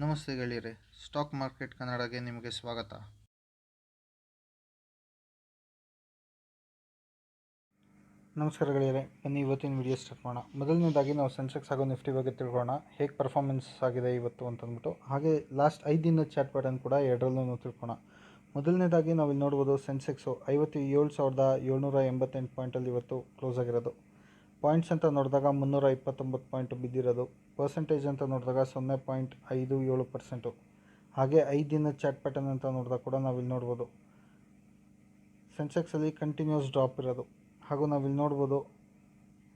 ನಮಸ್ತೆ ಗೆಳೆಯರೆ, stock market ಕನ್ನಡಗೆ ನಿಮಗೆ ಸ್ವಾಗತ. ನಮಸ್ಕಾರ ಗೆಳೆಯರೆ, ಬನ್ನಿ ಇವತ್ತಿನ ವಿಡಿಯೋ ಸ್ಟಾರ್ಟ್ ಮಾಡೋಣ. ಮೊದಲನೇದಾಗಿ ನಾವು ಸೆನ್ಸೆಕ್ಸ್ ಹಾಗೂ ನಿಫ್ಟಿ ಬಗ್ಗೆ ತಿಳ್ಕೊಳ್ಳೋಣ, ಹೇಗೆ ಪರ್ಫಾರ್ಮೆನ್ಸ್ ಆಗಿದೆ ಇವತ್ತು ಅಂತಂದ್ಬಿಟ್ಟು. ಹಾಗೆ ಲಾಸ್ಟ್ 5 ದಿನದ ಚಾರ್ಟ್ ಪ್ಯಾಟರ್ನ್ ಕೂಡ ಎರಡರಲ್ಲೂ ತಿಳ್ಕೊಳ್ಳೋಣ. ಮೊದಲನೇದಾಗಿ ನಾವು ಇಲ್ಲಿ ನೋಡ್ಬೋದು, ಸೆನ್ಸೆಕ್ಸು 57,788 ಪಾಯಿಂಟಲ್ಲಿ ಇವತ್ತು ಕ್ಲೋಸ್ ಆಗಿರೋದು. ಪಾಯಿಂಟ್ಸ್ ಅಂತ ನೋಡಿದಾಗ 329 ಪಾಯಿಂಟ್ ಬಿದ್ದಿರೋದು. ಪರ್ಸೆಂಟೇಜ್ ಅಂತ ನೋಡಿದಾಗ 0.57%. ಹಾಗೆ 5 ದಿನದ ಚಾರ್ಟ್ ಪ್ಯಾಟರ್ನ್ ಅಂತ ನೋಡಿದಾಗ ಕೂಡ ನಾವಿಲ್ಲಿ ನೋಡ್ಬೋದು, ಸೆನ್ಸೆಕ್ಸಲ್ಲಿ ಕಂಟಿನ್ಯೂಸ್ ಡ್ರಾಪ್ ಇರೋದು. ಹಾಗೂ ನಾವಿಲ್ಲಿ ನೋಡ್ಬೋದು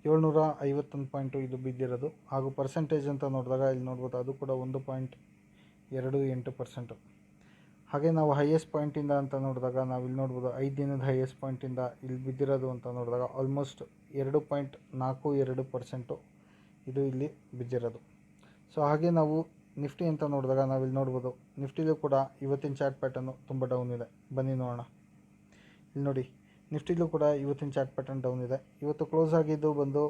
751 ಪಾಯಿಂಟು ಇದು ಬಿದ್ದಿರೋದು. ಹಾಗೂ ಪರ್ಸೆಂಟೇಜ್ ಅಂತ ನೋಡಿದಾಗ ಇಲ್ಲಿ ನೋಡ್ಬೋದು, ಅದು ಕೂಡ 1.28%. ಹಾಗೆ ನಾವು ಹೈಯೆಸ್ಟ್ ಪಾಯಿಂಟಿಂದ ಅಂತ ನೋಡಿದಾಗ ನಾವಿಲ್ಲಿ ನೋಡ್ಬೋದು, 5 ದಿನದ ಹೈಯೆಸ್ಟ್ ಪಾಯಿಂಟಿಂದ ಇಲ್ಲಿ ಬಿದ್ದಿರೋದು ಅಂತ ನೋಡಿದಾಗ ಆಲ್ಮೋಸ್ಟ್ 2.42% ಇದು ಇಲ್ಲಿ ಬಿದ್ದಿರೋದು. ಸೊ ಹಾಗೆ ನಾವು ನಿಫ್ಟಿ ಅಂತ ನೋಡಿದಾಗ ನಾವಿಲ್ಲಿ ನೋಡ್ಬೋದು, ನಿಫ್ಟಿಲೂ ಕೂಡ ಇವತ್ತಿನ ಚಾರ್ಟ್ ಪ್ಯಾಟರ್ನು ತುಂಬ ಡೌನ್ ಇದೆ. ಬನ್ನಿ ನೋಡೋಣ. ಇಲ್ಲಿ ನೋಡಿ, ನಿಫ್ಟಿಲೂ ಕೂಡ ಇವತ್ತಿನ ಚಾರ್ಟ್ ಪ್ಯಾಟರ್ನ್ ಡೌನ್ ಇದೆ. ಇವತ್ತು ಕ್ಲೋಸ್ ಆಗಿದ್ದು ಬಂದು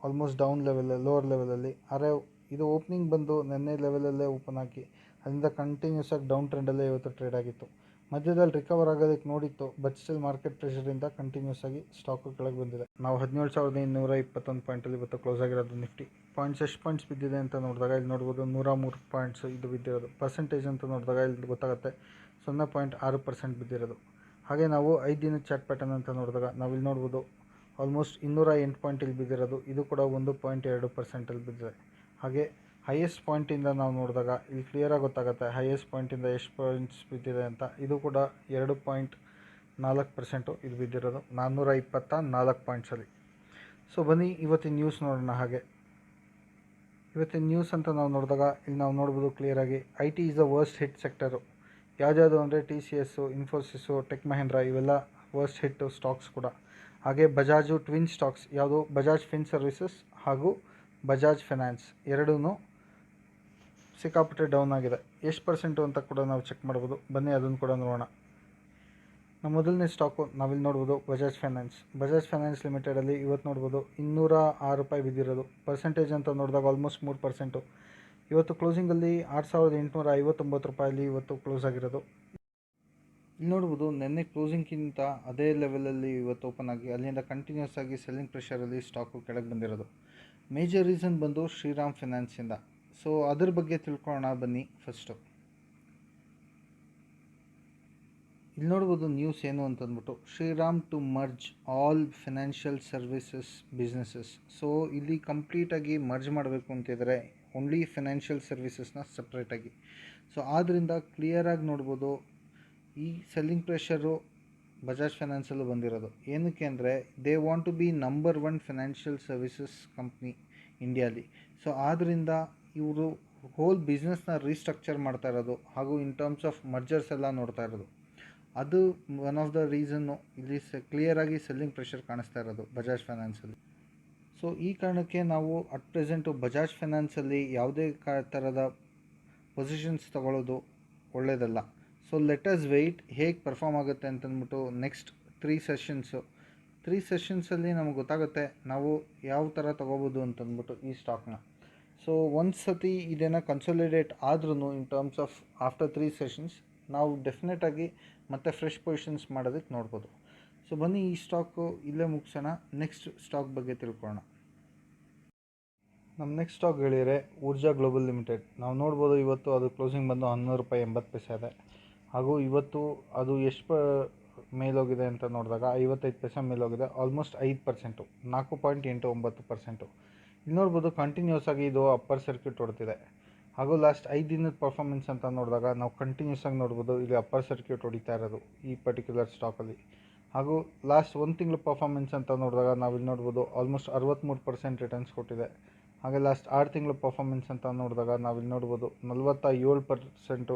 ಆಲ್ಮೋಸ್ಟ್ ಡೌನ್ ಲೋವರ್ ಲೆವೆಲಲ್ಲಿ. ಆದರೆ ಇದು ಓಪನಿಂಗ್ ಬಂದು ನೆನ್ನೆ ಲೆವೆಲಲ್ಲೇ ಓಪನ್ ಆಗಿ ಅಲ್ಲಿಂದ ಕಂಟಿನ್ಯೂಸ್ ಆಗಿ ಡೌನ್ ಟ್ರೆಂಡಲ್ಲೇ ಇವತ್ತು ಟ್ರೇಡ್ ಆಗಿತ್ತು. ಮಧ್ಯದಲ್ಲಿ ರಿಕವರ್ ಆಗೋದಕ್ಕೆ ನೋಡಿತ್ತು, ಬಟ್ ಸ್ಟಿಲ್ ಮಾರ್ಕೆಟ್ ಪ್ರೆಷರಿಂದ ಕಂಟಿನ್ಯೂಸ್ ಆಗಿ ಸ್ಟಾಕು ಕೆಳಗೆ ಬಂದಿದೆ. ನಾವು 17,221 ಪಾಯಿಂಟಲ್ಲಿ ಇವತ್ತು ಕ್ಲೋಸ್ ಆಗಿರೋದು. ನಿಫ್ಟಿ ಪಾಯಿಂಟ್ಸ್ ಎಷ್ಟು ಪಾಯಿಂಟ್ಸ್ ಬಿದ್ದಿದೆ ಅಂತ ನೋಡಿದಾಗ ಇಲ್ಲಿ ನೋಡ್ಬೋದು, 103 ಪಾಯಿಂಟ್ಸ್ ಇದು ಬಿದ್ದಿರೋದು. ಪರ್ಸೆಂಟೇಜ್ ಅಂತ ನೋಡಿದಾಗ ಇಲ್ಲಿ ಗೊತ್ತಾಗುತ್ತೆ 0.6% ಬಿದ್ದಿರೋದು. ಹಾಗೆ ನಾವು 5 ದಿನದ ಚಾರ್ಟ್ ಪ್ಯಾಟರ್ನ್ ಅಂತ ನೋಡಿದಾಗ ನಾವಿಲ್ಲಿ ನೋಡ್ಬೋದು, ಆಲ್ಮೋಸ್ಟ್ 208 ಪಾಯಿಂಟ್ ಇಲ್ಲಿ ಬಿದ್ದಿರೋದು. ಇದು ಕೂಡ 1.2%ಅಲ್ಲಿ ಬಿದ್ದಿದೆ. ಹಾಗೆ ಹೈಯೆಸ್ಟ್ ಪಾಯಿಂಟಿಂದ ನಾವು ನೋಡಿದಾಗ ಇಲ್ಲಿ ಕ್ಲಿಯರಾಗಿ ಗೊತ್ತಾಗುತ್ತೆ ಹೈಯೆಸ್ಟ್ ಪಾಯಿಂಟಿಂದ ಎಷ್ಟು ಪಾಯಿಂಟ್ಸ್ ಬಿದ್ದಿದೆ ಅಂತ. ಇದು ಕೂಡ 2.4% ಇದು ಬಿದ್ದಿರೋದು, 424 ಪಾಯಿಂಟ್ಸಲ್ಲಿ. ಸೊ ಬನ್ನಿ ಇವತ್ತಿನ ನ್ಯೂಸ್ ನೋಡೋಣ. ಹಾಗೆ ಇವತ್ತಿನ ನ್ಯೂಸ್ ಅಂತ ನಾವು ನೋಡಿದಾಗ ಇಲ್ಲಿ ನಾವು ನೋಡ್ಬೋದು ಕ್ಲಿಯರಾಗಿ, IT is the worst hit sector. ಯಾವ್ದು ಅಂದರೆ TCS, ಇನ್ಫೋಸಿಸು, ಟೆಕ್ ಮಹೇಂದ್ರ ಇವೆಲ್ಲ ವರ್ಸ್ಟ್ ಹಿಟ್ ಸ್ಟಾಕ್ಸ್ ಕೂಡ. ಹಾಗೆ ಬಜಾಜು ಟ್ವಿನ್ ಸ್ಟಾಕ್ಸ್, ಯಾವುದು ಬಜಾಜ್ ಫಿನ್ ಸರ್ವಿಸಸ್ ಹಾಗೂ ಬಜಾಜ್ ಫೈನಾನ್ಸ್ ಎರಡೂ ಸಿಕ್ಕಾಪಟ್ಟೆ ಡೌನ್ ಆಗಿದೆ. ಎಷ್ಟು ಪರ್ಸೆಂಟು ಅಂತ ಕೂಡ ನಾವು ಚೆಕ್ ಮಾಡ್ಬೋದು. ಬನ್ನಿ ಅದನ್ನು ಕೂಡ ನೋಡೋಣ. ನಮ್ಮ ಮೊದಲನೇ ಸ್ಟಾಕು ನಾವಿಲ್ಲಿ ನೋಡ್ಬೋದು ಬಜಾಜ್ ಫೈನಾನ್ಸ್ ಲಿಮಿಟೆಡಲ್ಲಿ ಇವತ್ತು ನೋಡ್ಬೋದು 206 ರೂಪಾಯಿ ಬಿದ್ದಿರೋದು. ಪರ್ಸೆಂಟೇಜ್ ಅಂತ ನೋಡಿದಾಗ ಆಲ್ಮೋಸ್ಟ್ 3%. ಇವತ್ತು ಕ್ಲೋಸಿಂಗಲ್ಲಿ 6,859 ರೂಪಾಯಲ್ಲಿ ಇವತ್ತು ಕ್ಲೋಸ್ ಆಗಿರೋದು. ಇಲ್ಲಿ ನೋಡ್ಬೋದು, ನೆನ್ನೆ ಕ್ಲೋಸಿಂಗ್ಗಿಂತ ಅದೇ ಲೆವೆಲಲ್ಲಿ ಇವತ್ತು ಓಪನ್ ಆಗಿ ಅಲ್ಲಿಂದ ಕಂಟಿನ್ಯೂಸ್ ಆಗಿ ಸೆಲ್ಲಿಂಗ್ ಪ್ರೆಷರಲ್ಲಿ ಸ್ಟಾಕು ಕೆಳಗೆ ಬಂದಿರೋದು. ಮೇಜರ್ ರೀಸನ್ ಬಂದು ಶ್ರೀರಾಮ್ ಫೈನಾನ್ಸಿಂದ. ಸೊ ಅದ್ರ ಬಗ್ಗೆ ತಿಳ್ಕೊಳ್ಳೋಣ ಬನ್ನಿ. ಫಸ್ಟು ಇಲ್ಲಿ ನೋಡ್ಬೋದು ನ್ಯೂಸ್ ಏನು ಅಂತಂದ್ಬಿಟ್ಟು, Shriram to merge all financial services businesses. So ಇಲ್ಲಿ ಕಂಪ್ಲೀಟಾಗಿ ಮರ್ಜ್ ಮಾಡಬೇಕು ಅಂತಿದ್ದಾರೆ, ಓನ್ಲಿ ಫಿನಾನ್ಷಿಯಲ್ ಸರ್ವಿಸಸ್ನ ಸಪ್ರೇಟಾಗಿ. ಸೊ ಆದ್ದರಿಂದ ಕ್ಲಿಯರಾಗಿ ನೋಡ್ಬೋದು, ಈ ಸೆಲ್ಲಿಂಗ್ ಪ್ರೆಷರು ಬಜಾಜ್ ಫೈನಾನ್ಸಲ್ಲೂ ಬಂದಿರೋದು. ಏನಕ್ಕೆ ಅಂದರೆ they want to be number 1 financial services company ಇಂಡಿಯಾಲಿ. ಸೊ ಆದ್ದರಿಂದ ಇವರು ಹೋಲ್ ಬಿಸ್ನೆಸ್ನ ರೀಸ್ಟ್ರಕ್ಚರ್ ಮಾಡ್ತಾ ಇರೋದು, ಹಾಗೂ ಇನ್ ಟರ್ಮ್ಸ್ ಆಫ್ ಮರ್ಜರ್ಸ್ ಎಲ್ಲ ನೋಡ್ತಾ ಇರೋದು. ಅದು ಒನ್ ಆಫ್ ದ ರೀಸನ್ನು ಇಲ್ಲಿ ಕ್ಲಿಯರಾಗಿ ಸೆಲ್ಲಿಂಗ್ ಪ್ರೆಷರ್ ಕಾಣಿಸ್ತಾ ಇರೋದು ಬಜಾಜ್ ಫೈನಾನ್ಸಲ್ಲಿ. ಸೊ ಈ ಕಾರಣಕ್ಕೆ ನಾವು ಅಟ್ ಪ್ರೆಸೆಂಟು ಬಜಾಜ್ ಫೈನಾನ್ಸಲ್ಲಿ ಯಾವುದೇ ಥರದ ಪೊಸಿಷನ್ಸ್ ತಗೊಳ್ಳೋದು ಒಳ್ಳೆಯದಲ್ಲ. ಸೊ ಲೆಟ್ ಅಸ್ ವೆಯ್ಟ್ ಹೇಗೆ ಪರ್ಫಾರ್ಮ್ ಆಗುತ್ತೆ ಅಂತಂದ್ಬಿಟ್ಟು ನೆಕ್ಸ್ಟ್ 3 ಸೆಷನ್ಸಲ್ಲಿ ನಮಗೆ ಗೊತ್ತಾಗುತ್ತೆ ನಾವು ಯಾವ ಥರ ತೊಗೋಬೋದು ಅಂತಂದ್ಬಿಟ್ಟು ಈ ಸ್ಟಾಕ್ನ. ಸೊ ಒಂದು ಸತಿ ಇದನ್ನು ಕನ್ಸಾಲಿಡೇಟ್ ಆದ್ರೂ ಇನ್ ಟರ್ಮ್ಸ್ ಆಫ್ ಆಫ್ಟರ್ 3 ಸೆಷನ್ಸ್ ನಾವು ಡೆಫಿನೆಟಾಗಿ ಮತ್ತೆ ಫ್ರೆಶ್ ಪೊಸಿಷನ್ಸ್ ಮಾಡೋದಕ್ಕೆ ನೋಡ್ಬೋದು. ಸೊ ಬನ್ನಿ ಈ ಸ್ಟಾಕು ಇಲ್ಲೇ ಮುಗಿಸೋಣ, ನೆಕ್ಸ್ಟ್ ಸ್ಟಾಕ್ ಬಗ್ಗೆ ತಿಳ್ಕೊಳ್ಳೋಣ. ನಮ್ಮ ನೆಕ್ಸ್ಟ್ ಸ್ಟಾಕ್ ಹೇಳಿದರೆ ಊರ್ಜಾ ಗ್ಲೋಬಲ್ ಲಿಮಿಟೆಡ್. ನಾವು ನೋಡ್ಬೋದು ಇವತ್ತು ಅದು ಕ್ಲೋಸಿಂಗ್ ಬಂದು 11 ರೂಪಾಯಿ 80 ಪೈಸೆ ಇದೆ. ಹಾಗೂ ಇವತ್ತು ಅದು ಎಷ್ಟು ಮೇಲೋಗಿದೆ ಅಂತ ನೋಡಿದಾಗ 55 ಪೈಸೆ ಮೇಲೋಗಿದೆ, ಆಲ್ಮೋಸ್ಟ್ 5%, 4.89%. ಇಲ್ಲಿ ನೋಡ್ಬೋದು ಕಂಟಿನ್ಯೂಸ್ ಆಗಿ ಇದು ಅಪ್ಪರ್ ಸರ್ಕ್ಯೂಟ್ ಹೊಡ್ತಿದೆ. ಹಾಗೂ ಲಾಸ್ಟ್ 5 ದಿನದ ಪರ್ಫಾರ್ಮೆನ್ಸ್ ಅಂತ ನೋಡಿದಾಗ ನಾವು ಕಂಟಿನ್ಯೂಸ್ ಆಗಿ ನೋಡ್ಬೋದು ಇಲ್ಲಿ ಅಪ್ಪರ್ ಸರ್ಕ್ಯೂಟ್ ಹೊಡಿತಾ ಇರೋದು ಈ ಪರ್ಟಿಕ್ಯುಲರ್ ಸ್ಟಾಕಲ್ಲಿ. ಹಾಗೂ ಲಾಸ್ಟ್ 1 ತಿಂಗಳ ಪರ್ಫಾರ್ಮೆನ್ಸ್ ಅಂತ ನೋಡಿದಾಗ ನಾವಿಲ್ಲಿ ನೋಡ್ಬೋದು ಆಲ್ಮೋಸ್ಟ್ 63% ರಿಟರ್ನ್ಸ್ ಕೊಟ್ಟಿದೆ. ಹಾಗೆ ಲಾಸ್ಟ್ 6 ತಿಂಗಳ ಪರ್ಫಾರ್ಮೆನ್ಸ್ ಅಂತ ನೋಡಿದಾಗ ನಾವಿಲ್ಲಿ ನೋಡ್ಬೋದು 47%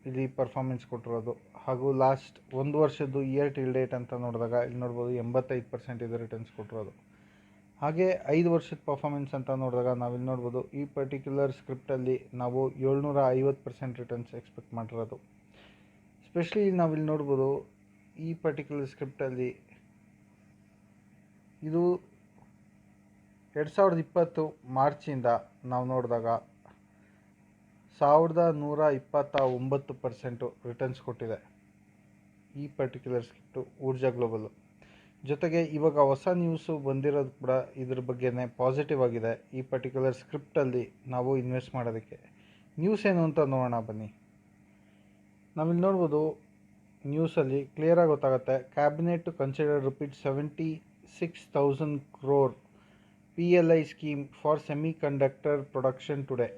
ಇಲ್ಲಿ ಪರ್ಫಾರ್ಮೆನ್ಸ್ ಕೊಟ್ಟಿರೋದು. ಹಾಗೂ ಲಾಸ್ಟ್ 1 ವರ್ಷದ್ದು ಇಯರ್ ಟಿಲ್ ಡೇಟ್ ಅಂತ ನೋಡಿದಾಗ ಇಲ್ಲಿ ನೋಡ್ಬೋದು 85% ಇದು ರಿಟರ್ನ್ಸ್ ಕೊಟ್ಟಿರೋದು. ಹಾಗೆ 5 ವರ್ಷದ ಪರ್ಫಾರ್ಮೆನ್ಸ್ ಅಂತ ನೋಡಿದಾಗ ನಾವಿಲ್ಲಿ ನೋಡ್ಬೋದು ಈ ಪರ್ಟಿಕ್ಯುಲರ್ ಸ್ಕ್ರಿಪ್ಟಲ್ಲಿ ನಾವು 750% ರಿಟರ್ನ್ಸ್ ಎಕ್ಸ್ಪೆಕ್ಟ್ ಮಾಡಿರೋದು. ಸ್ಪೆಷಲಿ ನಾವಿಲ್ಲಿ ನೋಡ್ಬೋದು ಈ ಪರ್ಟಿಕ್ಯುಲರ್ ಸ್ಕ್ರಿಪ್ಟಲ್ಲಿ ಇದು 2020 ಮಾರ್ಚಿಂದ ನಾವು ನೋಡಿದಾಗ 1129% ರಿಟರ್ನ್ಸ್ ಕೊಟ್ಟಿದೆ ಈ ಪರ್ಟಿಕ್ಯುಲರ್ ಸ್ಕ್ರಿಪ್ಟು ಊರ್ಜಾ ಗ್ಲೋಬಲ್ಲು. ಜೊತೆಗೆ ಇವಾಗ ಹೊಸ ನ್ಯೂಸು ಬಂದಿರೋದು ಕೂಡ ಇದ್ರ ಬಗ್ಗೆನೇ ಪಾಸಿಟಿವ್ ಆಗಿದೆ. ಈ ಪರ್ಟಿಕ್ಯುಲರ್ ಸ್ಕ್ರಿಪ್ಟಲ್ಲಿ ನಾವು ಇನ್ವೆಸ್ಟ್ ಮಾಡೋದಕ್ಕೆ ನ್ಯೂಸ್ ಏನು ಅಂತ ನೋಡೋಣ ಬನ್ನಿ. ನಾವಿಲ್ಲಿ ನೋಡ್ಬೋದು ನ್ಯೂಸಲ್ಲಿ ಕ್ಲಿಯರಾಗಿ ಗೊತ್ತಾಗುತ್ತೆ. Cabinet to consider ₹76,000 crore PLI scheme for semiconductor production today.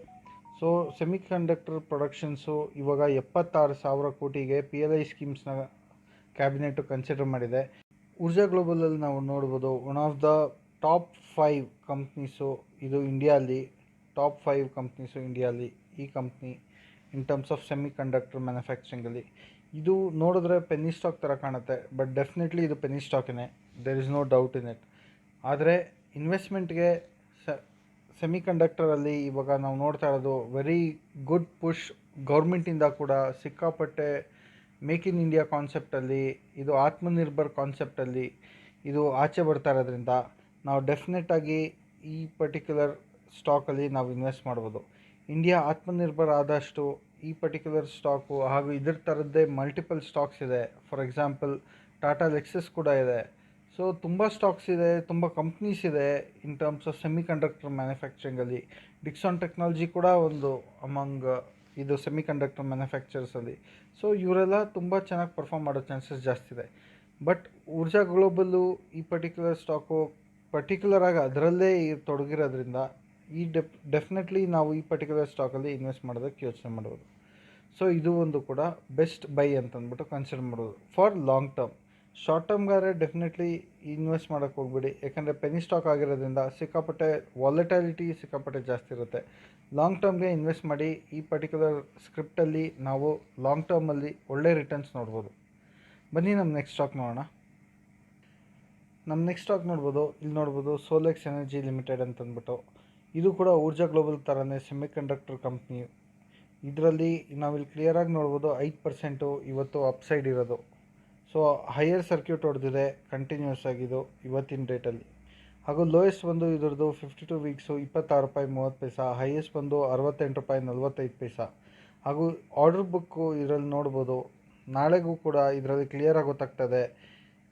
So semiconductor productions ಇವಾಗ 76,000 ಕೋಟಿಗೆ PLI ಸ್ಕೀಮ್ಸ್ನ ಕ್ಯಾಬಿನೆಟ್ಟು ಕನ್ಸಿಡರ್ ಮಾಡಿದೆ. ಊರ್ಜಾ ಗ್ಲೋಬಲಲ್ಲಿ ನಾವು ನೋಡ್ಬೋದು one of the top 5 companies ಇದು ಇಂಡಿಯಾಲಿ. ಟಾಪ್ 5 ಕಂಪ್ನೀಸು ಇಂಡಿಯಾಲಿ ಈ company in terms of semiconductor ಮ್ಯಾನುಫ್ಯಾಕ್ಚರಿಂಗಲ್ಲಿ. ಇದು ನೋಡಿದ್ರೆ ಪೆನ್ನಿ ಸ್ಟಾಕ್ ಥರ ಕಾಣುತ್ತೆ, ಬಟ್ ಡೆಫಿನೆಟ್ಲಿ ಇದು ಪೆನ್ನಿ ಸ್ಟಾಕೇ, there is no doubt in it. ಆದರೆ ಇನ್ವೆಸ್ಟ್ಮೆಂಟ್ಗೆ ಸೆಮಿಕಂಡಕ್ಟರಲ್ಲಿ ಇವಾಗ ನಾವು ನೋಡ್ತಾ ಇರೋದು ವೆರಿ ಗುಡ್ ಪುಷ್ ಗೌರ್ಮೆಂಟಿಂದ ಕೂಡ ಸಿಕ್ಕಾಪಟ್ಟೆ. ಮೇಕ್ ಇನ್ ಇಂಡಿಯಾ ಕಾನ್ಸೆಪ್ಟಲ್ಲಿ, ಇದು ಆತ್ಮನಿರ್ಭರ್ ಕಾನ್ಸೆಪ್ಟಲ್ಲಿ ಇದು ಆಚೆ ಬರ್ತಾ ಇರೋದ್ರಿಂದ ನಾವು ಡೆಫಿನೆಟಾಗಿ ಈ ಪರ್ಟಿಕ್ಯುಲರ್ ಸ್ಟಾಕಲ್ಲಿ ನಾವು ಇನ್ವೆಸ್ಟ್ ಮಾಡ್ಬೋದು. ಇಂಡಿಯಾ ಆತ್ಮನಿರ್ಭರ್ ಆದಷ್ಟು ಈ ಪರ್ಟಿಕ್ಯುಲರ್ ಸ್ಟಾಕು ಹಾಗೂ ಇದ್ರ ಥರದ್ದೇ ಮಲ್ಟಿಪಲ್ ಸ್ಟಾಕ್ಸ್ ಇದೆ. ಫಾರ್ ಎಕ್ಸಾಂಪಲ್ ಟಾಟಾ ಲೆಕ್ಸಸ್ ಕೂಡ ಇದೆ. ಸೊ ತುಂಬ ಸ್ಟಾಕ್ಸ್ ಇದೆ, ತುಂಬ ಕಂಪ್ನೀಸ್ ಇದೆ ಇನ್ ಟರ್ಮ್ಸ್ ಆಫ್ ಸೆಮಿಕಂಡಕ್ಟರ್ ಮ್ಯಾನುಫ್ಯಾಕ್ಚರಿಂಗಲ್ಲಿ. ಡಿಕ್ಸಾನ್ ಟೆಕ್ನಾಲಜಿ ಕೂಡ ಒಂದು ಅಮಂಗ್ ಇದು ಸೆಮಿಕಂಡಕ್ಟರ್ ಮ್ಯಾನುಫ್ಯಾಕ್ಚರ್ಸಲ್ಲಿ. ಸೊ ಇವರೆಲ್ಲ ತುಂಬ ಚೆನ್ನಾಗಿ ಪರ್ಫಾರ್ಮ್ ಮಾಡೋ ಚಾನ್ಸಸ್ ಜಾಸ್ತಿ ಇದೆ. ಬಟ್ ಊರ್ಜಾ ಗ್ಲೋಬಲ್ಲು ಈ ಪರ್ಟಿಕ್ಯುಲರ್ ಸ್ಟಾಕು ಪರ್ಟಿಕ್ಯುಲರಾಗಿ ಅದರಲ್ಲೇ ತೊಡಗಿರೋದ್ರಿಂದ ಈ ಡೆಫಿನೆಟ್ಲಿ ನಾವು ಈ ಪರ್ಟಿಕ್ಯುಲರ್ ಸ್ಟಾಕಲ್ಲಿ ಇನ್ವೆಸ್ಟ್ ಮಾಡೋದಕ್ಕೆ ಯೋಚನೆ ಮಾಡ್ಬೋದು. ಸೊ ಇದು ಒಂದು ಕೂಡ ಬೆಸ್ಟ್ ಬೈ ಅಂತಂದ್ಬಿಟ್ಟು ಕನ್ಸಿಡರ್ ಮಾಡ್ಬೋದು ಫಾರ್ ಲಾಂಗ್ ಟರ್ಮ್. ಶಾರ್ಟ್ ಟರ್ಮ್ಗಾದ್ರೆ ಡೆಫಿನೆಟ್ಲಿ ಇನ್ವೆಸ್ಟ್ ಮಾಡೋಕ್ಕೆ ಹೋಗ್ಬೇಡಿ, ಯಾಕಂದರೆ ಪೆನಿ ಸ್ಟಾಕ್ ಆಗಿರೋದ್ರಿಂದ ಸಿಕ್ಕಾಪಟ್ಟೆ ವಾಲಟಾಲಿಟಿ ಸಿಕ್ಕಾಪಟ್ಟೆ ಜಾಸ್ತಿ ಇರುತ್ತೆ. ಲಾಂಗ್ ಟರ್ಮ್ಗೆ ಇನ್ವೆಸ್ಟ್ ಮಾಡಿ. ಈ ಪರ್ಟಿಕ್ಯುಲರ್ ಸ್ಕ್ರಿಪ್ಟಲ್ಲಿ ನಾವು ಲಾಂಗ್ ಟರ್ಮಲ್ಲಿ ಒಳ್ಳೆ ರಿಟರ್ನ್ಸ್ ನೋಡ್ಬೋದು. ಬನ್ನಿ ನಮ್ಮ ನೆಕ್ಸ್ಟ್ ಸ್ಟಾಕ್ ನೋಡೋಣ. ನಮ್ಮ ನೆಕ್ಸ್ಟ್ ಸ್ಟಾಕ್ ನೋಡ್ಬೋದು, ಇಲ್ಲಿ ನೋಡ್ಬೋದು ಸೋಲೆಕ್ಸ್ ಎನರ್ಜಿ ಲಿಮಿಟೆಡ್ ಅಂತಂದ್ಬಿಟ್ಟು. ಇದು ಕೂಡ ಊರ್ಜಾ ಗ್ಲೋಬಲ್ ಥರನೇ ಸೆಮಿಕಂಡಕ್ಟರ್ ಕಂಪ್ನಿ. ಇದರಲ್ಲಿ ನಾವಿಲ್ಲಿ ಕ್ಲಿಯರಾಗಿ ನೋಡ್ಬೋದು 5% ಇವತ್ತು ಅಪ್ಸೈಡ್ ಇರೋದು. ಸೊ ಹೈಯರ್ ಸರ್ಕ್ಯೂಟ್ ಹೊಡೆದಿದೆ ಕಂಟಿನ್ಯೂಸ್ ಆಗಿದ್ದು ಇವತ್ತಿನ ಡೇಟಲ್ಲಿ. ಹಾಗೂ ಲೋಯೆಸ್ಟ್ ಬಂದು ಇದ್ರದ್ದು 52 ವೀಕ್ಸು ₹26.30, ಹೈಯೆಸ್ಟ್ ಬಂದು ₹68.45. ಹಾಗೂ ಆರ್ಡರ್ ಬುಕ್ಕು ಇದರಲ್ಲಿ ನೋಡ್ಬೋದು. ನಾಳೆಗೂ ಕೂಡ ಇದರಲ್ಲಿ ಕ್ಲಿಯರಾಗಿ ಗೊತ್ತಾಗ್ತದೆ.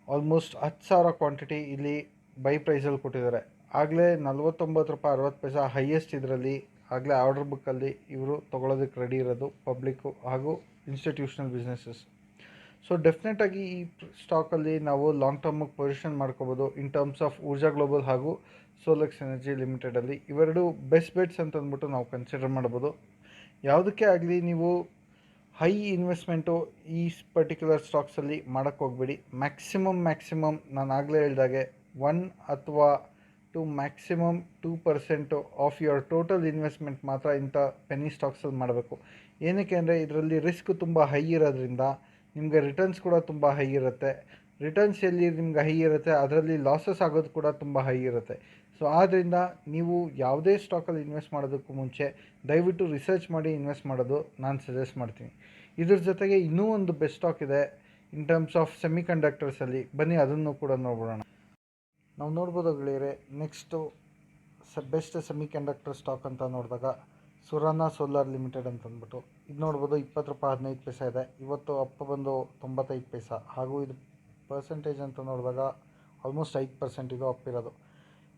ಆಲ್ಮೋಸ್ಟ್ 10,000 ಕ್ವಾಂಟಿಟಿ ಇಲ್ಲಿ ಬೈ ಪ್ರೈಸಲ್ಲಿ ಕೊಟ್ಟಿದ್ದಾರೆ. ಆಗಲೇ ₹49.60 ಹೈಯೆಸ್ಟ್ ಇದರಲ್ಲಿ. ಆಗಲೇ ಆರ್ಡರ್ ಬುಕ್ಕಲ್ಲಿ ಇವರು ತೊಗೊಳೋದಕ್ಕೆ ರೆಡಿ ಇರೋದು ಪಬ್ಲಿಕ್ಕು ಹಾಗೂ ಇನ್ಸ್ಟಿಟ್ಯೂಷನಲ್ ಬಿಸ್ನೆಸಸ್. ಸೊ ಡೆಫಿನೆಟಾಗಿ ಈ ಸ್ಟಾಕಲ್ಲಿ ನಾವು ಲಾಂಗ್ ಟರ್ಮಿಗೆ ಪೊಸಿಷನ್ ಮಾಡ್ಕೋಬೋದು ಇನ್ ಟರ್ಮ್ಸ್ ಆಫ್ ಊರ್ಜಾ ಗ್ಲೋಬಲ್ ಹಾಗೂ ಸೋಲೆಕ್ಸ್ ಎನರ್ಜಿ ಲಿಮಿಟೆಡಲ್ಲಿ. ಇವೆರಡು ಬೆಸ್ಟ್ ಬೆಟ್ಸ್ ಅಂತಂದ್ಬಿಟ್ಟು ನಾವು ಕನ್ಸಿಡರ್ ಮಾಡ್ಬೋದು. ಯಾವುದಕ್ಕೆ ಆಗಲಿ ನೀವು ಹೈ ಇನ್ವೆಸ್ಟ್ಮೆಂಟು ಈ ಪರ್ಟಿಕ್ಯುಲರ್ ಸ್ಟಾಕ್ಸಲ್ಲಿ ಮಾಡೋಕ್ಕೆ ಹೋಗ್ಬೇಡಿ. ಮ್ಯಾಕ್ಸಿಮಮ್ ನಾನು ಆಗಲೇ ಹೇಳಿದಾಗೆ 1 ಅಥವಾ 2 maximum 2% of your total investment ಮಾತ್ರ ಇಂಥ ಪೆನಿ ಸ್ಟಾಕ್ಸಲ್ಲಿ ಮಾಡಬೇಕು. ಏನಕ್ಕೆ ಅಂದರೆ ಇದರಲ್ಲಿ ರಿಸ್ಕ್ ತುಂಬ ಹೈ ಇರೋದ್ರಿಂದ ನಿಮಗೆ ರಿಟರ್ನ್ಸ್ ಕೂಡ ತುಂಬ ಹೈ ಇರುತ್ತೆ. ರಿಟರ್ನ್ಸ್ ಎಲ್ಲಿ ನಿಮ್ಗೆ ಹೈ ಇರುತ್ತೆ ಅದರಲ್ಲಿ ಲಾಸಸ್ ಆಗೋದು ಕೂಡ ತುಂಬ ಹೈ ಇರುತ್ತೆ. ಸೊ ಆದ್ದರಿಂದ ನೀವು ಯಾವುದೇ ಸ್ಟಾಕಲ್ಲಿ ಇನ್ವೆಸ್ಟ್ ಮಾಡೋದಕ್ಕೂ ಮುಂಚೆ ದಯವಿಟ್ಟು ರಿಸರ್ಚ್ ಮಾಡಿ ಇನ್ವೆಸ್ಟ್ ಮಾಡೋದು ನಾನು ಸಜೆಸ್ಟ್ ಮಾಡ್ತೀನಿ. ಇದ್ರ ಜೊತೆಗೆ ಇನ್ನೂ ಒಂದು ಬೆಸ್ಟ್ ಸ್ಟಾಕ್ ಇದೆ ಇನ್ ಟರ್ಮ್ಸ್ ಆಫ್ ಸೆಮಿಕಂಡಕ್ಟರ್ಸಲ್ಲಿ. ಬನ್ನಿ ಅದನ್ನು ಕೂಡ ನೋಡ್ಬಿಡೋಣ. ನಾವು ನೋಡ್ಬೋದು ಗೆಳೆಯರೆ, ನೆಕ್ಸ್ಟು ಬೆಸ್ಟ್ ಸೆಮಿಕಂಡಕ್ಟರ್ ಸ್ಟಾಕ್ ಅಂತ ನೋಡಿದಾಗ ಸುರಾನಾ ಸೋಲಾರ್ ಲಿಮಿಟೆಡ್ ಅಂತಂದ್ಬಿಟ್ಟು. ಇದು ನೋಡ್ಬೋದು ₹20.15 ಇದೆ. ಇವತ್ತು ಅಪ್ ಬಂದು 95 ಪೈಸಾ. ಹಾಗೂ ಇದು ಪರ್ಸೆಂಟೇಜ್ ಅಂತ ನೋಡಿದಾಗ ಆಲ್ಮೋಸ್ಟ್ 5% ಇದು ಅಪ್ ಇರೋದು.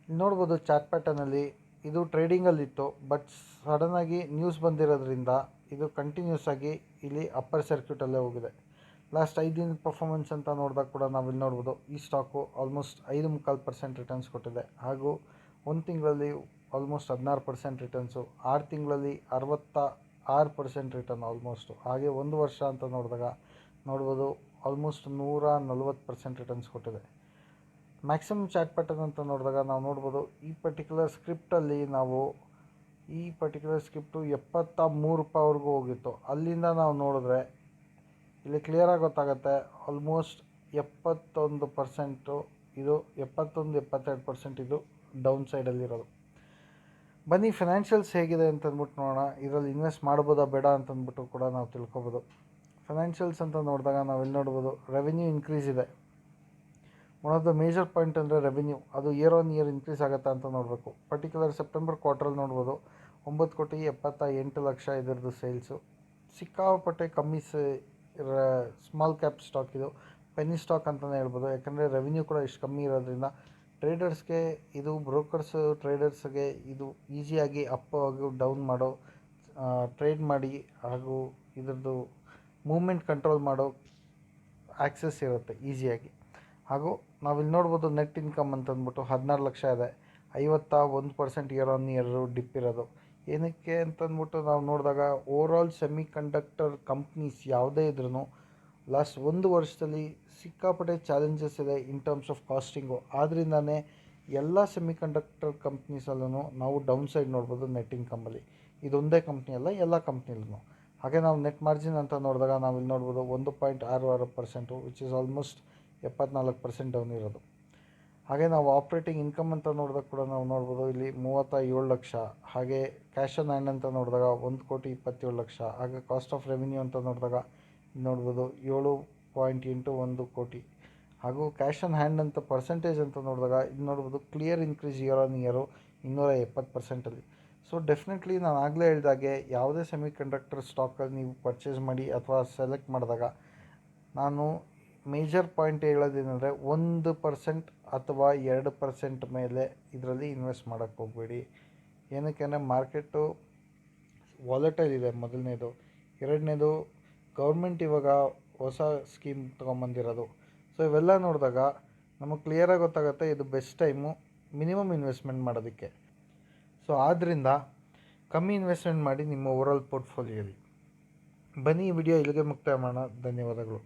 ಇಲ್ಲಿ ನೋಡ್ಬೋದು ಚಾರ್ಟ್ ಪ್ಯಾಟರ್ನಲ್ಲಿ ಇದು ಟ್ರೇಡಿಂಗಲ್ಲಿತ್ತು, ಬಟ್ ಸಡನ್ನಾಗಿ ನ್ಯೂಸ್ ಬಂದಿರೋದ್ರಿಂದ ಇದು ಕಂಟಿನ್ಯೂಸ್ ಆಗಿ ಇಲ್ಲಿ ಅಪ್ಪರ್ ಸರ್ಕ್ಯೂಟಲ್ಲೇ ಹೋಗಿದೆ. ಲಾಸ್ಟ್ 5 ದಿನದ ಪರ್ಫಾರ್ಮೆನ್ಸ್ ಅಂತ ನೋಡಿದಾಗ ಕೂಡ ನಾವಿಲ್ಲಿ ನೋಡ್ಬೋದು ಈ ಸ್ಟಾಕು ಆಲ್ಮೋಸ್ಟ್ 5.25% ರಿಟರ್ನ್ಸ್ ಕೊಟ್ಟಿದೆ. ಹಾಗೂ 1 ತಿಂಗಳಲ್ಲಿ ಆಲ್ಮೋಸ್ಟ್ 16% ರಿಟರ್ನ್ಸು, 6 ತಿಂಗಳಲ್ಲಿ 66% ರಿಟರ್ನ್ ಆಲ್ಮೋಸ್ಟು. ಹಾಗೆ 1 ವರ್ಷ ಅಂತ ನೋಡಿದಾಗ ನೋಡ್ಬೋದು ಆಲ್ಮೋಸ್ಟ್ 140% ರಿಟರ್ನ್ಸ್ ಕೊಟ್ಟಿದೆ. ಮ್ಯಾಕ್ಸಿಮಮ್ ಚಾರ್ಟ್ ಪ್ಯಾಟರ್ನ್ ಅಂತ ನೋಡಿದಾಗ ನಾವು ನೋಡ್ಬೋದು ಈ ಪರ್ಟಿಕ್ಯುಲರ್ ಸ್ಕ್ರಿಪ್ಟಲ್ಲಿ ನಾವು ಈ ಪರ್ಟಿಕ್ಯುಲರ್ ಸ್ಕ್ರಿಪ್ಟು ₹73ವರೆಗೂ ಹೋಗಿತ್ತು. ಅಲ್ಲಿಂದ ನಾವು ನೋಡಿದ್ರೆ ಇಲ್ಲಿ ಕ್ಲಿಯರಾಗಿ ಗೊತ್ತಾಗುತ್ತೆ ಆಲ್ಮೋಸ್ಟ್ 71% ಇದು 71-72% ಇದು ಡೌನ್ ಸೈಡಲ್ಲಿರೋದು. ಬನ್ನಿ ಫಿನಾನ್ಷಿಯಲ್ಸ್ ಹೇಗಿದೆ ಅಂತಂದ್ಬಿಟ್ಟು ನೋಡೋಣ. ಇದರಲ್ಲಿ ಇನ್ವೆಸ್ಟ್ ಮಾಡ್ಬೋದಾ ಬೇಡ ಅಂತಂದ್ಬಿಟ್ಟು ಕೂಡ ನಾವು ತಿಳ್ಕೊಬೋದು. ಫಿನಾನ್ಷಿಯಲ್ಸ್ ಅಂತ ನೋಡಿದಾಗ ನಾವು ಇಲ್ಲಿ ನೋಡ್ಬೋದು ರೆವೆನ್ಯೂ ಇನ್ಕ್ರೀಸ್ ಇದೆ. One of the major point ಅಂದರೆ ರೆವೆನ್ಯೂ, ಅದು ಇಯರ್ ಆನ್ ಇಯರ್ ಇನ್ಕ್ರೀಸ್ ಆಗುತ್ತೆ ಅಂತ ನೋಡಬೇಕು. ಪರ್ಟಿಕ್ಯುಲರ್ ಸೆಪ್ಟೆಂಬರ್ ಕ್ವಾರ್ಟ್ರಲ್ಲಿ ನೋಡ್ಬೋದು 9,78,00,000 ಇದರದ್ದು ಸೇಲ್ಸು. ಸಿಕ್ಕಾಪಟ್ಟೆ ಕಮ್ಮಿ ಸ್ಮಾಲ್ ಕ್ಯಾಪ್ ಸ್ಟಾಕ್ ಇದು, ಪೆನ್ನಿ ಸ್ಟಾಕ್ ಅಂತಲೇ ಹೇಳ್ಬೋದು. ಯಾಕಂದರೆ ರೆವಿನ್ಯೂ ಕೂಡ ಇಷ್ಟು ಕಮ್ಮಿ ಇರೋದ್ರಿಂದ ಟ್ರೇಡರ್ಸ್ಗೆ ಇದು, ಬ್ರೋಕರ್ಸು ಟ್ರೇಡರ್ಸ್ಗೆ ಇದು ಈಸಿಯಾಗಿ ಅಪ್ ಹಾಗೂ ಡೌನ್ ಮಾಡೋ, ಟ್ರೇಡ್ ಮಾಡಿ ಹಾಗೂ ಇದ್ರದ್ದು ಮೂಮೆಂಟ್ ಕಂಟ್ರೋಲ್ ಮಾಡೋ ಆ್ಯಕ್ಸೆಸ್ ಇರುತ್ತೆ ಈಸಿಯಾಗಿ. ಹಾಗೂ ನಾವಿಲ್ಲಿ ನೋಡ್ಬೋದು ನೆಟ್ ಇನ್ಕಮ್ ಅಂತಂದ್ಬಿಟ್ಟು 16 ಲಕ್ಷ ಇದೆ, 51% ಇಯರ್ ಆನ್ ಇಯರ್ ಡಿಪ್ ಇರೋದು. ಏನಕ್ಕೆ ಅಂತಂದ್ಬಿಟ್ಟು ನಾವು ನೋಡಿದಾಗ ಓವರಾಲ್ ಸೆಮಿ ಕಂಡಕ್ಟರ್ ಕಂಪ್ನೀಸ್ ಯಾವುದೇ ಇದ್ರೂ ಲಾಸ್ಟ್ 1 ವರ್ಷದಲ್ಲಿ ಸಿಕ್ಕಾಪಟ್ಟೆ ಚಾಲೆಂಜಸ್ ಇದೆ ಇನ್ ಟರ್ಮ್ಸ್ ಆಫ್ ಕಾಸ್ಟಿಂಗು. ಆದ್ದರಿಂದನೇ ಎಲ್ಲ ಸೆಮಿ ಕಂಡಕ್ಟರ್ ಕಂಪ್ನೀಸಲ್ಲೂ ನಾವು ಡೌನ್ ಸೈಡ್ ನೋಡ್ಬೋದು ನೆಟ್ ಇನ್ಕಮಲ್ಲಿ. ಇದೊಂದೇ ಕಂಪ್ನಿ ಅಲ್ಲ, ಎಲ್ಲ ಕಂಪ್ನಿಲೂ. ಹಾಗೆ ನಾವು ನೆಟ್ ಮಾರ್ಜಿನ್ ಅಂತ ನೋಡಿದಾಗ ನಾವಿಲ್ಲಿ ನೋಡ್ಬೋದು 1.66%, ವಿಚ್ ಇಸ್ ಆಲ್ಮೋಸ್ಟ್ 74% ಡೌನ್ ಇರೋದು. ಹಾಗೆ ನಾವು ಆಪ್ರೇಟಿಂಗ್ ಇನ್ಕಮ್ ಅಂತ ನೋಡಿದಾಗ ಕೂಡ ನಾವು ನೋಡ್ಬೋದು ಇಲ್ಲಿ 37 ಲಕ್ಷ. ಹಾಗೆ ಕ್ಯಾಶ್ ಆನ್ ಹ್ಯಾಂಡ್ ಅಂತ ನೋಡಿದಾಗ 1,27,00,000. ಹಾಗೆ ಕಾಸ್ಟ್ ಆಫ್ ರೆವಿನ್ಯೂ ಅಂತ ನೋಡಿದಾಗ ನೋಡ್ಬೋದು 7.81 ಕೋಟಿ. ಹಾಗೂ ಕ್ಯಾಶ್ ಆನ್ ಹ್ಯಾಂಡ್ ಅಂತ ಪರ್ಸೆಂಟೇಜ್ ಅಂತ ನೋಡಿದಾಗ ಇದು ನೋಡ್ಬೋದು clear increase year on year 270%. So definitely ನಾನು ಆಗಲೇ ಹೇಳಿದಾಗೆ ಯಾವುದೇ ಸೆಮಿ ಕಂಡಕ್ಟರ್ ಸ್ಟಾಕಲ್ಲಿ ನೀವು ಪರ್ಚೇಸ್ ಮಾಡಿ ಅಥವಾ ಸೆಲೆಕ್ಟ್ ಮಾಡಿದಾಗ ನಾನು ಮೇಜರ್ ಪಾಯಿಂಟ್ ಹೇಳೋದೇನೆಂದರೆ 1% ಅಥವಾ 2% ಮೇಲೆ ಇದರಲ್ಲಿ ಇನ್ವೆಸ್ಟ್ ಮಾಡೋಕ್ಕೆ ಹೋಗಬೇಡಿ. ಏನಕ್ಕೆ ಅಂದರೆ ಮಾರ್ಕೆಟು ವಾಲಟೈಲ್ ಇದೆ ಮೊದಲನೇದು. ಎರಡನೇದು ಗೌರ್ಮೆಂಟ್ ಇವಾಗ ಹೊಸ ಸ್ಕೀಮ್ ತೊಗೊಂಬಂದಿರೋದು. ಸೊ ಇವೆಲ್ಲ ನೋಡಿದಾಗ ನಮಗೆ ಕ್ಲಿಯರಾಗಿ ಗೊತ್ತಾಗುತ್ತೆ ಇದು ಬೆಸ್ಟ್ ಟೈಮು ಮಿನಿಮಮ್ ಇನ್ವೆಸ್ಟ್ಮೆಂಟ್ ಮಾಡೋದಕ್ಕೆ. ಸೊ ಆದ್ದರಿಂದ ಕಮ್ಮಿ ಇನ್ವೆಸ್ಟ್ಮೆಂಟ್ ಮಾಡಿ ನಿಮ್ಮ ಓವರಾಲ್ ಪೋರ್ಟ್ಫೋಲಿಯೋಲಿ. ಬನ್ನಿ ಈ ವಿಡಿಯೋ ಇಲ್ಲಿಗೆ ಮುಕ್ತಾಯ ಮಾಡೋಣ. ಧನ್ಯವಾದಗಳು.